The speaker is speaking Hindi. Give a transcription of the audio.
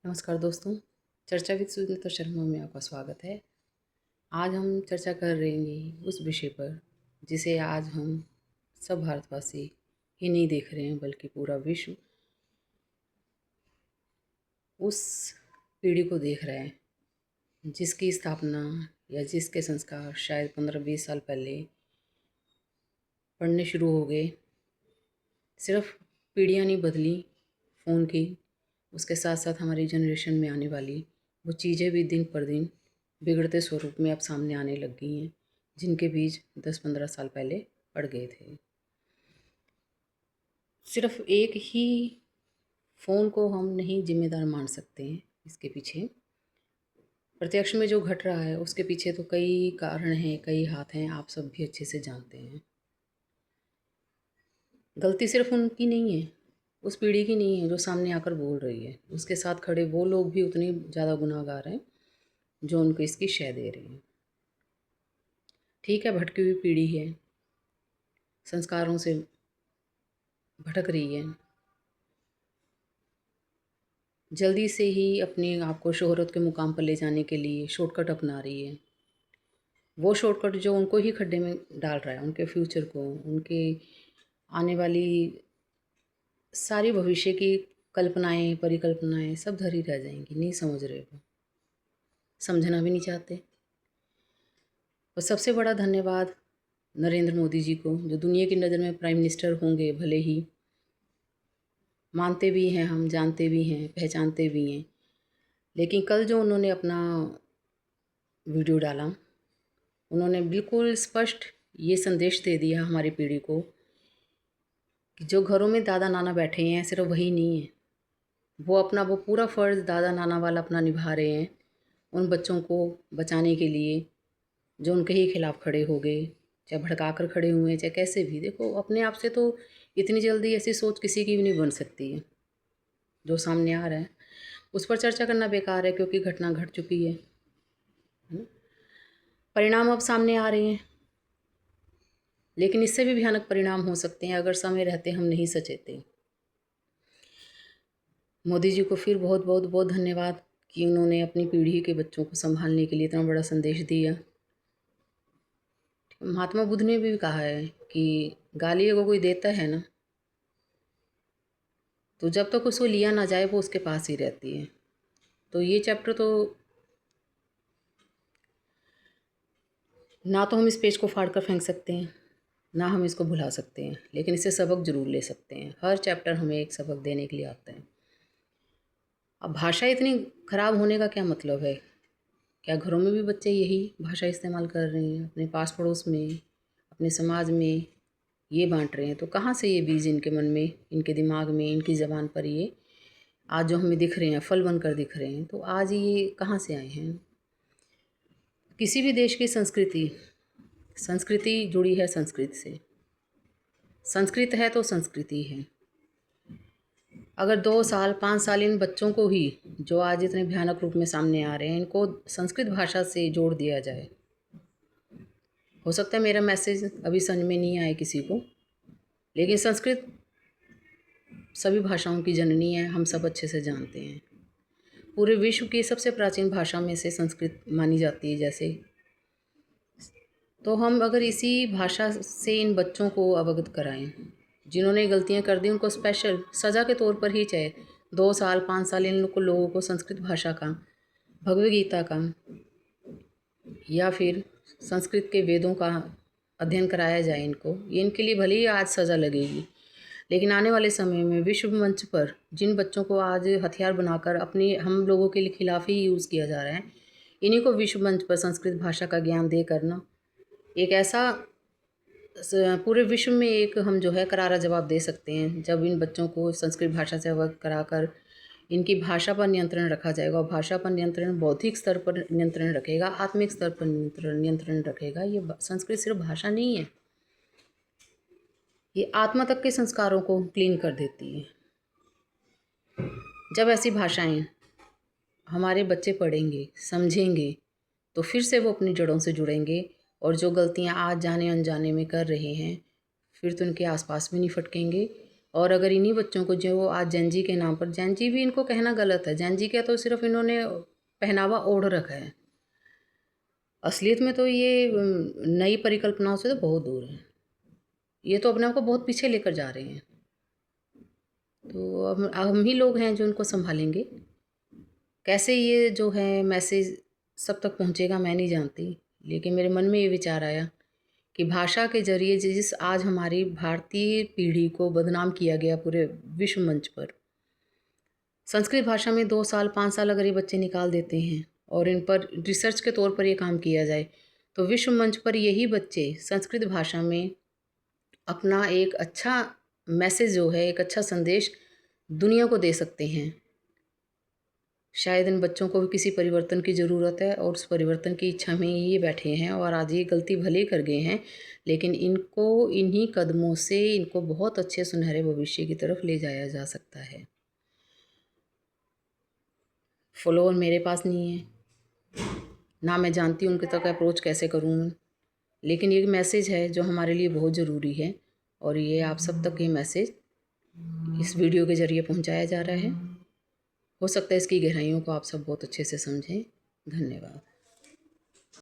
नमस्कार दोस्तों, चर्चा विद सुनीता शर्मा में आपका स्वागत है। आज हम चर्चा कर रहे हैं उस विषय पर जिसे आज हम सब भारतवासी ही नहीं देख रहे हैं बल्कि पूरा विश्व उस पीढ़ी को देख रहा है जिसकी स्थापना या जिसके संस्कार शायद 15-20 साल पहले पढ़ने शुरू हो गए। सिर्फ पीढ़ियाँ नहीं बदली फ़ोन की, उसके साथ साथ हमारी जनरेशन में आने वाली वो चीज़ें भी दिन पर दिन बिगड़ते स्वरूप में अब सामने आने लग गई हैं, जिनके बीज 10-15 साल पहले पड़ गए थे। सिर्फ एक ही फ़ोन को हम नहीं जिम्मेदार मान सकते हैं। इसके पीछे प्रत्यक्ष में जो घट रहा है उसके पीछे तो कई कारण हैं, कई हाथ हैं, आप सब भी अच्छे से जानते हैं। गलती सिर्फ उनकी नहीं है, उस पीढ़ी की नहीं है जो सामने आकर बोल रही है। उसके साथ खड़े वो लोग भी उतने ज़्यादा गुनाहगार हैं जो उनको इसकी शय दे रहे हैं। ठीक है, भटकी हुई पीढ़ी है, संस्कारों से भटक रही है, जल्दी से ही अपने आप को शोहरत के मुकाम पर ले जाने के लिए शॉर्टकट अपना रही है। वो शॉर्टकट जो उनको ही खड्डे में डाल रहा है, उनके फ्यूचर को, उनके आने वाली सारी भविष्य की कल्पनाएं, परिकल्पनाएं सब धरी रह जाएंगी। नहीं समझ रहे, वो समझना भी नहीं चाहते। और सबसे बड़ा धन्यवाद नरेंद्र मोदी जी को, जो दुनिया की नज़र में प्राइम मिनिस्टर होंगे, भले ही मानते भी हैं, हम जानते भी हैं, पहचानते भी हैं, लेकिन कल जो उन्होंने अपना वीडियो डाला, उन्होंने बिल्कुल स्पष्ट ये संदेश दे दिया हमारी पीढ़ी को कि जो घरों में दादा नाना बैठे हैं सिर्फ वही नहीं है, वो अपना वो पूरा फ़र्ज़ दादा नाना वाला अपना निभा रहे हैं उन बच्चों को बचाने के लिए जो उनके ही खिलाफ़ खड़े हो गए, चाहे भड़का कर खड़े हुए, चाहे कैसे भी। देखो, अपने आप से तो इतनी जल्दी ऐसी सोच किसी की भी नहीं बन सकती है। जो सामने आ रहा है उस पर चर्चा करना बेकार है, क्योंकि घटना घट चुकी है। परिणाम अब सामने आ रहे हैं, लेकिन इससे भी भयानक परिणाम हो सकते हैं अगर समय रहते हम नहीं सचेते। मोदी जी को फिर बहुत बहुत बहुत धन्यवाद कि उन्होंने अपनी पीढ़ी के बच्चों को संभालने के लिए इतना बड़ा संदेश दिया। महात्मा बुद्ध ने भी कहा है कि गाली अगर कोई देता है ना, तो जब तक उसको लिया ना जाए वो उसके पास ही रहती है। तो ये चैप्टर तो ना तो हम इस पेज को फाड़ कर फेंक सकते हैं, ना हम इसको भुला सकते हैं, लेकिन इससे सबक ज़रूर ले सकते हैं। हर चैप्टर हमें एक सबक देने के लिए आता है। अब भाषा इतनी ख़राब होने का क्या मतलब है? क्या घरों में भी बच्चे यही भाषा इस्तेमाल कर रहे हैं? अपने पास पड़ोस में, अपने समाज में ये बांट रहे हैं? तो कहाँ से ये बीज इनके मन में, इनके दिमाग में, इनकी ज़बान पर ये आज जो हमें दिख रहे हैं, फल बनकर दिख रहे हैं, तो आज ये कहाँ से आए हैं? किसी भी देश की संस्कृति संस्कृति जुड़ी है संस्कृत से। संस्कृत है तो संस्कृति है। अगर 2 साल 5 साल इन बच्चों को ही, जो आज इतने भयानक रूप में सामने आ रहे हैं, इनको संस्कृत भाषा से जोड़ दिया जाए। हो सकता है मेरा मैसेज अभी समझ में नहीं आए किसी को, लेकिन संस्कृत सभी भाषाओं की जननी है, हम सब अच्छे से जानते हैं। पूरे विश्व की सबसे प्राचीन भाषा में से संस्कृत मानी जाती है। जैसे तो हम अगर इसी भाषा से इन बच्चों को अवगत कराएं, जिन्होंने गलतियां कर दी, उनको स्पेशल सज़ा के तौर पर ही, चाहे 2 साल 5 साल इन लोगों को संस्कृत भाषा का, भगवद गीता का या फिर संस्कृत के वेदों का अध्ययन कराया जाए इनको, ये इनके लिए भले ही आज सज़ा लगेगी, लेकिन आने वाले समय में विश्व मंच पर जिन बच्चों को आज हथियार बनाकर अपनी हम लोगों के खिलाफ ही यूज़ किया जा रहा है, इन्हीं को विश्व मंच पर संस्कृत भाषा का ज्ञान दे करना एक ऐसा पूरे विश्व में एक हम जो है करारा जवाब दे सकते हैं। जब इन बच्चों को संस्कृत भाषा से अवगत कराकर इनकी भाषा पर नियंत्रण रखा जाएगा, और भाषा पर नियंत्रण बौद्धिक स्तर पर नियंत्रण रखेगा, आत्मिक स्तर पर नियंत्रण रखेगा। ये संस्कृत सिर्फ भाषा नहीं है, ये आत्मा तक के संस्कारों को क्लीन कर देती है। जब ऐसी भाषाएं हमारे बच्चे पढ़ेंगे, समझेंगे, तो फिर से वो अपनी जड़ों से जुड़ेंगे, और जो गलतियां आज जाने अनजाने में कर रहे हैं, फिर तो उनके आसपास भी नहीं फटकेंगे, और अगर इन्हीं बच्चों को जो आज जेनजी के नाम पर, जेनजी भी इनको कहना गलत है, जेनजी क्या, तो सिर्फ इन्होंने पहनावा ओढ़ रखा है। असलियत में तो ये नई परिकल्पनाओं से तो बहुत दूर है। ये तो अपने आप को बहुत पीछे लेकर जा रहे हैं। तो अब हम ही लोग हैं जो उनको संभालेंगे। कैसे ये जो है मैसेज सब तक पहुंचेगा मैं नहीं जानती, लेकिन मेरे मन में ये विचार आया कि भाषा के जरिए जिस आज हमारी भारतीय पीढ़ी को बदनाम किया गया पूरे विश्व मंच पर, संस्कृत भाषा में 2 साल 5 साल अगर ये बच्चे निकाल देते हैं और इन पर रिसर्च के तौर पर ये काम किया जाए, तो विश्व मंच पर यही बच्चे संस्कृत भाषा में अपना एक अच्छा मैसेज जो है, एक अच्छा संदेश दुनिया को दे सकते हैं। शायद इन बच्चों को भी किसी परिवर्तन की ज़रूरत है और उस परिवर्तन की इच्छा में ये बैठे हैं और आज ये गलती भले कर गए हैं, लेकिन इनको इन्हीं कदमों से इनको बहुत अच्छे सुनहरे भविष्य की तरफ ले जाया जा सकता है। फॉलोअर मेरे पास नहीं है, ना मैं जानती हूँ उनके तक अप्रोच कैसे करूँ, लेकिन ये मैसेज है जो हमारे लिए बहुत ज़रूरी है और ये आप सब तक ये मैसेज इस वीडियो के ज़रिए पहुँचाया जा रहा है। हो सकता है इसकी गहराइयों को आप सब बहुत अच्छे से समझें। धन्यवाद।